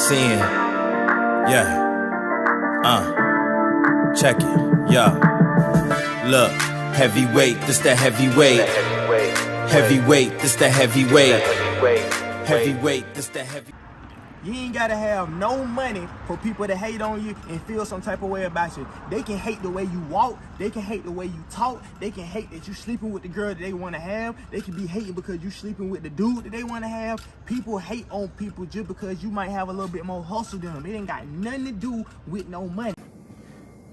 Sin. Yeah. Check it. Yeah. Look. Heavyweight, this the heavyweight. Heavyweight, this the heavyweight. Heavyweight, this the heavy. You ain't gotta have no money for people to hate on you and feel some type of way about you. They can hate the way you walk. They can hate the way you talk. They can hate that you sleeping with the girl that they want to have. They can be hating because you sleeping with the dude that they want to have. People hate on people just because you might have a little bit more hustle than them. It ain't got nothing to do with no money.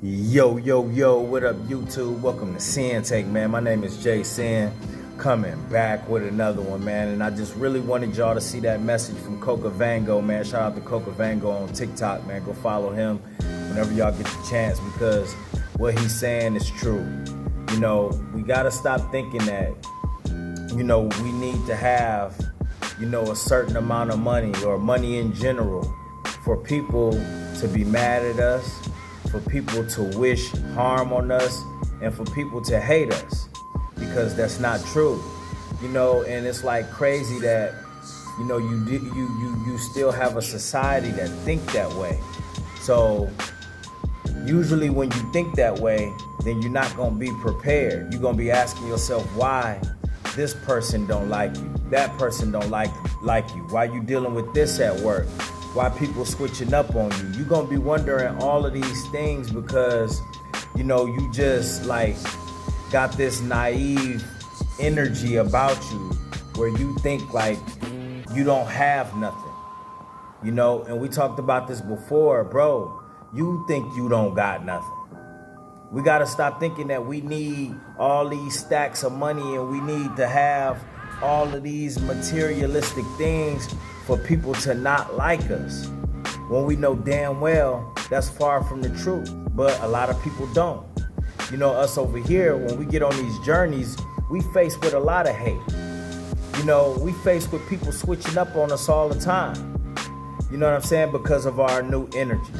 Yo, what up, YouTube? Welcome to Sinn-Take, man. My name is Jay Sin, coming back with another one, man. And I just really wanted y'all to see that message from Coca Vango, man. Shout out to Coca Vango on TikTok, man. Go follow him whenever y'all get the chance, because what he's saying is true. You know, we gotta stop thinking that, you know, we need to have, you know, a certain amount of money or money in general for people to be mad at us, for people to wish harm on us, and for people to hate us, because that's not true. You know, and it's like crazy that, you know, you still have a society that think that way. So usually when you think that way, then you're not gonna be prepared. You're gonna be asking yourself why this person don't like you, that person don't like you, why you dealing with this at work, why people switching up on you. You're gonna be wondering all of these things because, you know, you just like got this naive energy about you where you think like you don't have nothing, you know. And we talked about this before, bro. You think you don't got nothing. We gotta stop thinking that we need all these stacks of money and we need to have all of these materialistic things for people to not like us, when we know damn well that's far from the truth. But a lot of people don't. You know, us over here, when we get on these journeys, we face with a lot of hate. You know, we face with people switching up on us all the time. You know what I'm saying? Because of our new energy,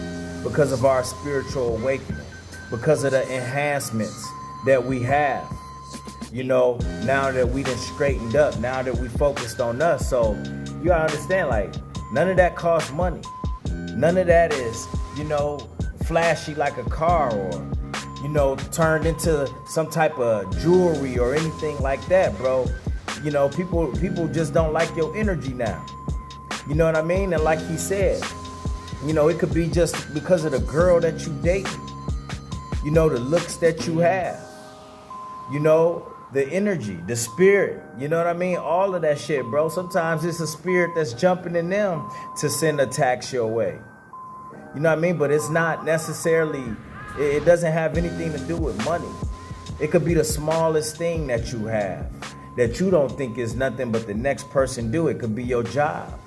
because of our spiritual awakening, because of the enhancements that we have. You know, now that we done straightened up, now that we focused on us. So you gotta understand, like, none of that costs money. None of that is, you know, flashy like a car or, you know, turned into some type of jewelry or anything like that, bro. You know, people just don't like your energy now. You know what I mean? And like he said, you know, it could be just because of the girl that you date, you know, the looks that you have, you know, the energy, the spirit, you know what I mean? All of that shit, bro. Sometimes it's a spirit that's jumping in them to send attacks your way. You know what I mean? But it's not necessarily, it doesn't have anything to do with money. It could be the smallest thing that you have that you don't think is nothing, but the next person do. It could be your job.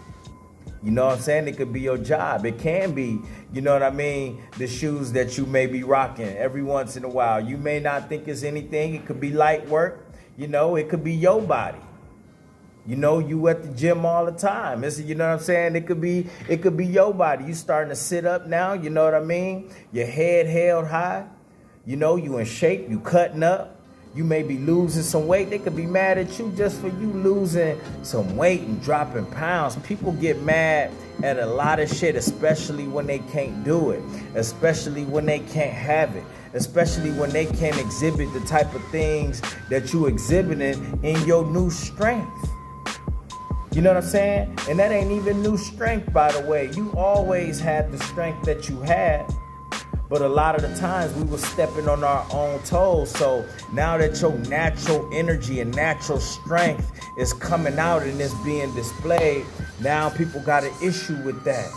You know what I'm saying? It could be your job. It can be, you know what I mean, the shoes that you may be rocking every once in a while. You may not think it's anything. It could be light work. You know, it could be your body. You know, you at the gym all the time. It's, you know what I'm saying? It could be your body. You starting to sit up now, you know what I mean? Your head held high. You know, you in shape, you cutting up. You may be losing some weight. They could be mad at you just for you losing some weight and dropping pounds. People get mad at a lot of shit, especially when they can't do it, especially when they can't have it, especially when they can't exhibit the type of things that you exhibiting in your new strength. You know what I'm saying? And that ain't even new strength, by the way. You always had the strength that you had. But a lot of the times we were stepping on our own toes. So now that your natural energy and natural strength is coming out and it's being displayed, now people got an issue with that.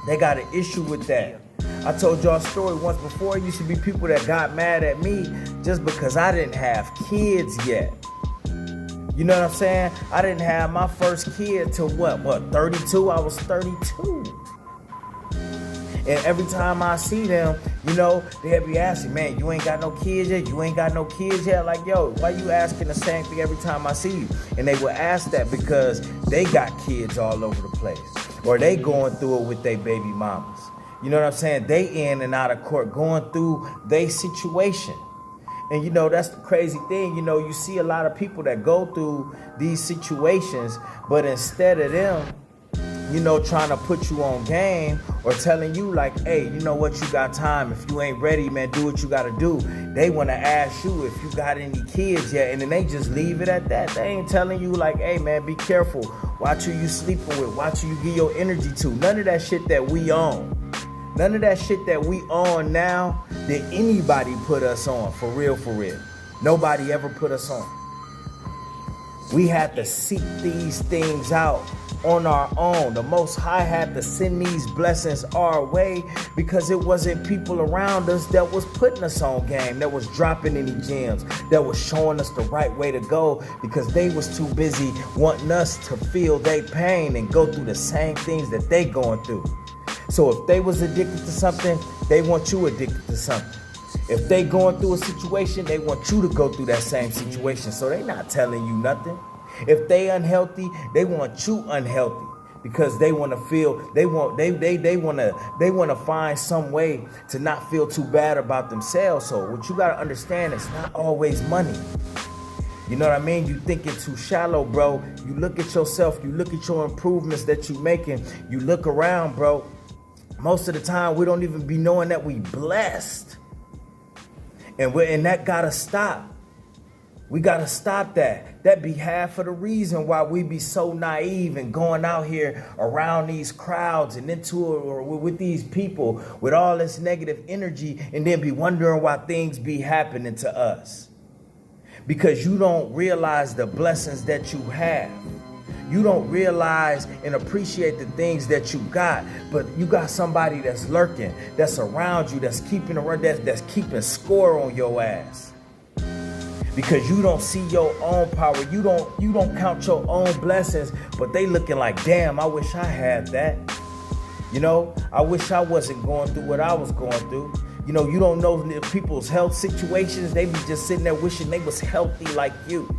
They got an issue with that. I told y'all a story once before. It used to be people that got mad at me just because I didn't have kids yet. You know what I'm saying? I didn't have my first kid till what, 32? I was 32. And every time I see them, you know, they'll be asking, man, you ain't got no kids yet? You ain't got no kids yet? Like, yo, why you asking the same thing every time I see you? And they will ask that because they got kids all over the place. Or they going through it with their baby mamas. You know what I'm saying? They in and out of court going through their situation. And, you know, that's the crazy thing. You know, you see a lot of people that go through these situations, but instead of them trying to put you on game or telling you like, hey, you know what, you got time. If you ain't ready, man, do what you got to do. They want to ask you if you got any kids yet, and then they just leave it at that. They ain't telling you like, hey, man, be careful. Watch who you sleeping with. Watch who you give your energy to. None of that shit that we own. None of that shit that we on now did anybody put us on, for real, for real. Nobody ever put us on. We had to seek these things out on our own. The Most High had to send these blessings our way because it wasn't people around us that was putting us on game, that was dropping any gems, that was showing us the right way to go, because they was too busy wanting us to feel their pain and go through the same things that they going through. So if they was addicted to something, they want you addicted to something. If they going through a situation, they want you to go through that same situation. So they not telling you nothing. If they unhealthy, they want you unhealthy because they want to feel, they want to find some way to not feel too bad about themselves. So what you got to understand, it's not always money. You know what I mean? You thinking too shallow, bro. You look at yourself, you look at your improvements that you making, you look around, bro. Most of the time, we don't even be knowing that we blessed. And that gotta stop. We gotta stop that. That be half of the reason why we be so naive and going out here around these crowds and into or with these people with all this negative energy, and then be wondering why things be happening to us. Because you don't realize the blessings that you have. You don't realize and appreciate the things that you got, but you got somebody that's lurking, that's around you, that's keeping score on your ass. Because you don't see your own power, you don't count your own blessings, but they looking like, damn, I wish I had that. I wish I wasn't going through what I was going through. You don't know people's health situations. They be just sitting there wishing they was healthy like you.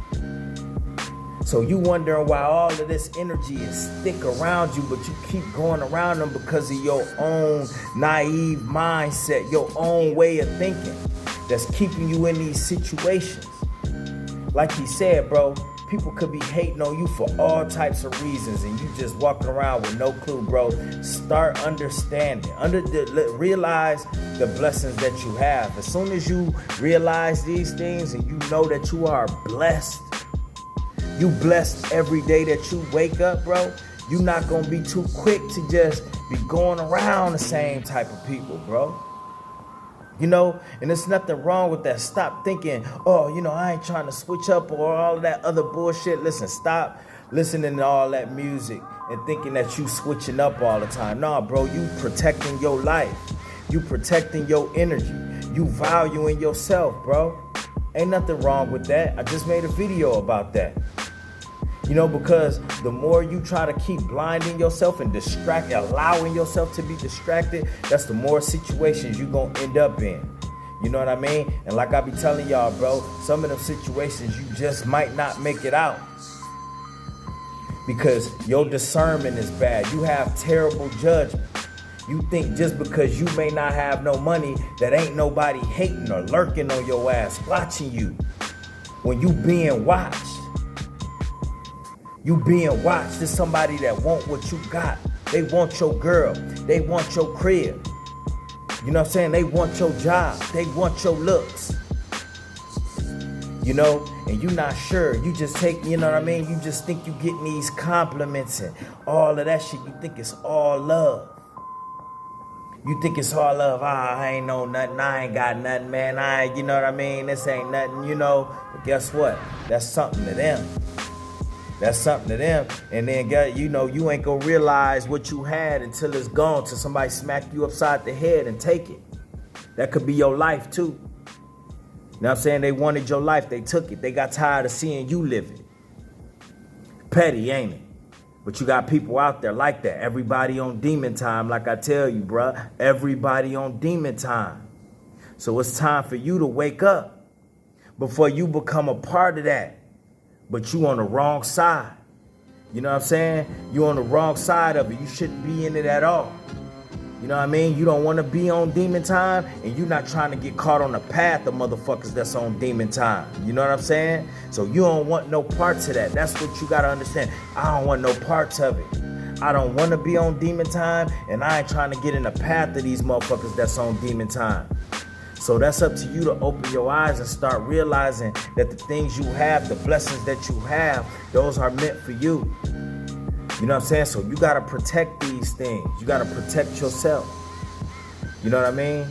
So you wondering why all of this energy is thick around you, but you keep going around them because of your own naive mindset, your own way of thinking that's keeping you in these situations. Like he said, bro, people could be hating on you for all types of reasons, and you just walking around with no clue, bro. Start understanding. Realize the blessings that you have. As soon as you realize these things and you know that you are blessed, you blessed every day that you wake up, bro. You're not going to be too quick to just be going around the same type of people, bro. And there's nothing wrong with that. Stop thinking, I ain't trying to switch up or all of that other bullshit. Listen, stop listening to all that music and thinking that you switching up all the time. Nah, bro, you protecting your life. You protecting your energy. You valuing yourself, bro. Ain't nothing wrong with that. I just made a video about that. Because the more you try to keep blinding yourself and allowing yourself to be distracted, that's the more situations you're going to end up in. You know what I mean? And like I be telling y'all, bro, some of them situations you just might not make it out because your discernment is bad. You have terrible judgment. You think just because you may not have no money that ain't nobody hating or lurking on your ass, watching you when you being watched. You being watched. There's somebody that want what you got. They want your girl. They want your crib. You know what I'm saying? They want your job. They want your looks. And you're not sure. You just take, you know what I mean? You just think you getting these compliments and all of that shit. You think it's all love. You think it's all love. I ain't know nothing. I ain't got nothing, man. You know what I mean? This ain't nothing, But guess what? That's something to them. That's something to them. And then, you ain't gonna realize what you had until it's gone, till somebody smack you upside the head and take it. That could be your life, too. You know what I'm saying? They wanted your life. They took it. They got tired of seeing you live it. Petty, ain't it? But you got people out there like that. Everybody on demon time, like I tell you, bruh. Everybody on demon time. So it's time for you to wake up before you become a part of that. But you on the wrong side. You know what I'm saying? You on the wrong side of it. You shouldn't be in it at all. You know what I mean? You don't want to be on demon time, and you're not trying to get caught on the path of motherfuckers that's on demon time. You know what I'm saying? So you don't want no parts of that. That's what you got to understand. I don't want no parts of it. I don't want to be on demon time, and I ain't trying to get in the path of these motherfuckers that's on demon time. So that's up to you to open your eyes and start realizing that the things you have, the blessings that you have, those are meant for you. You know what I'm saying? So you got to protect these things. You got to protect yourself. You know what I mean?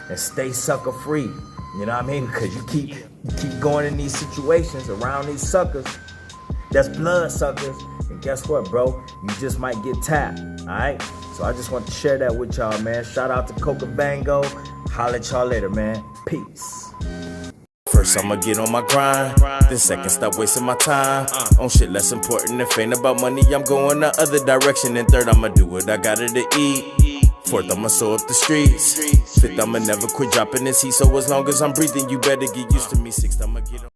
And stay sucker free. You know what I mean? Because you keep going in these situations around these suckers. That's blood suckers. And guess what, bro? You just might get tapped. All right? So I just want to share that with y'all, man. Shout out to Coca Vango. Holla at y'all later, man. Peace. First I'ma get on my grind, then second stop wasting my time on shit less important. If ain't about money, I'm going the other direction. And third, I'ma do what I gotta to eat. Fourth, I'ma sew up the streets. Fifth, I'ma never quit dropping this heat. So as long as I'm breathing, you better get used to me. Sixth, I'ma get on